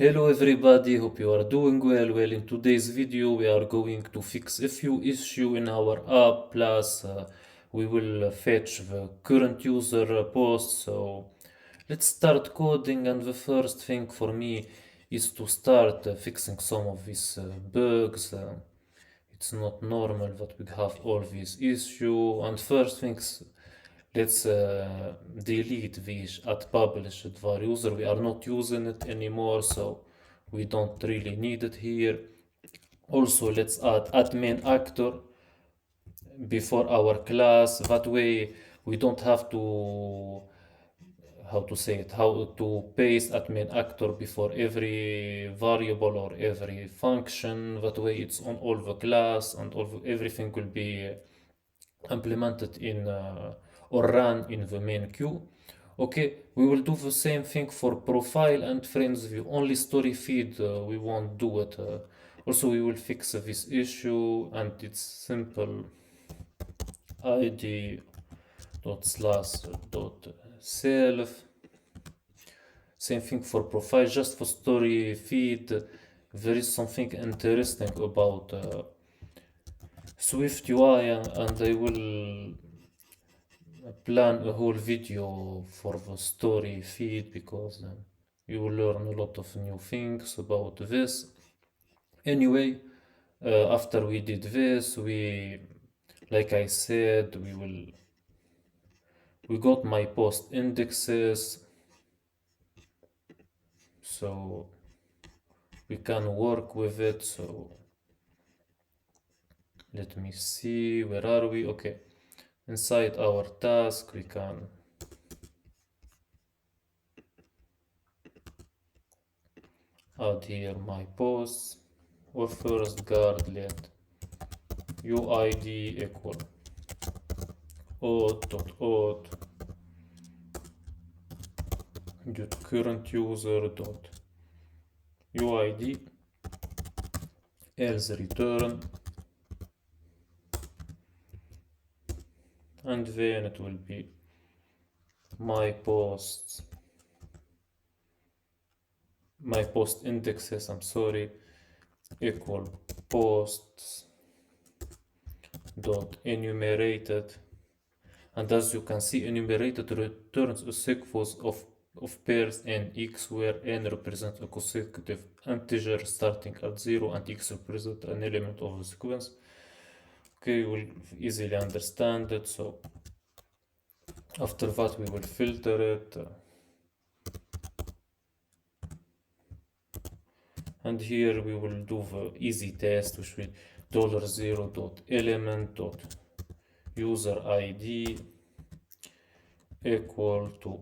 Hello everybody, hope you are doing well. Well, in today's video we are going to fix a few issues in our app, plus we will fetch the current user post. So let's start coding, and the first thing for me is to start fixing some of these bugs. It's not normal that we have all these issues, and first things, let's delete this at published var user. We are not using it anymore, so we don't really need it here. Also, let's add admin actor before our class. That way we don't have to, how to say it, how to paste admin actor before every variable or every function. That way it's on all the class, and everything will be implemented in or run in the main queue. Okay, we will do the same thing for profile and friends view. Only story feed we won't do it. Also, we will fix this issue, and it's simple. id dot slash dot self. Same thing for profile. Just for story feed, there is something interesting about swiftui, and I will plan a whole video for the story feed, because you will learn a lot of new things about this. Anyway, after we did this, like I said, we got my post indexes, so we can work with it. So let me see, where are we? Okay, inside our task we can add here my posts. Or first guard, let uid equal auth dot current user dot uid, else return, and then it will be my post indexes, I'm sorry, equal posts dot enumerated. And as you can see, enumerated returns a sequence of pairs n x, where n represents a consecutive integer starting at 0 and x represents an element of the sequence. Okay, you will easily understand it. So after that we will filter it, and here we will do the easy test, which will $0.element.user id equal to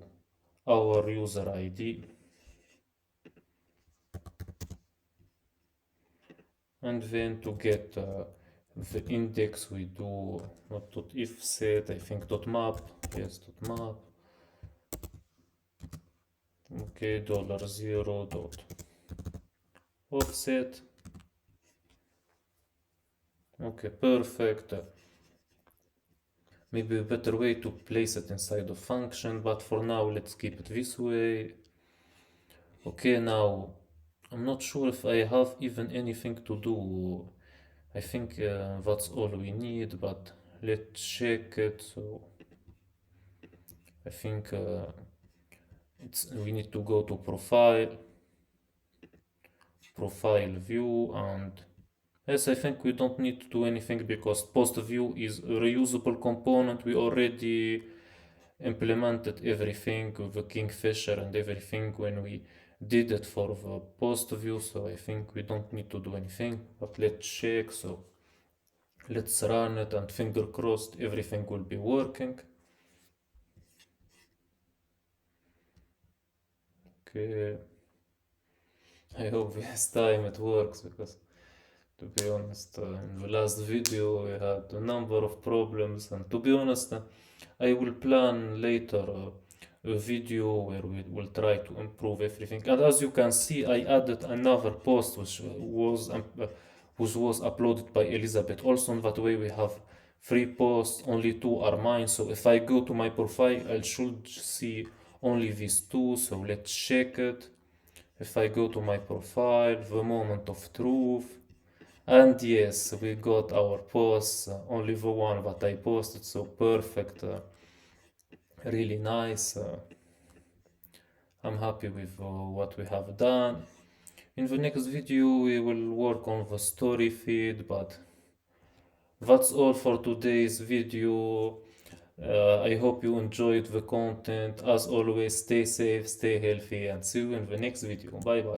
our user id, and then to get the index we do not dot if set, I think dot map, yes, dot map. Okay, $0 dot offset. Okay, perfect. Maybe a better way to place it inside a function, but for now let's keep it this way. Okay, now I'm not sure if I have even anything to do. I think that's all we need, but let's check it. So I think we need to go to profile view, and yes, I think we don't need to do anything, because post view is a reusable component. We already implemented everything with the kingfisher and everything when we did it for the post view, so I think we don't need to do anything. But let's check. So let's run it, and finger crossed everything will be working. Okay, I hope this time it works, because to be honest, in the last video we had a number of problems, and to be honest, I will plan later a video where we will try to improve everything. And as you can see, I added another post which was uploaded by Elizabeth. Also, in that way we have 3 posts, only 2 are mine. So if I go to my profile, I should see only these 2. So let's check it. If I go to my profile, the moment of truth, and yes, we got our posts, only the one that I posted, so perfect, really nice. I'm happy with what we have done. In the next video, we will work on the story feed, but that's all for today's video. I hope you enjoyed the content. As always, stay safe, stay healthy, and see you in the next video. Bye bye.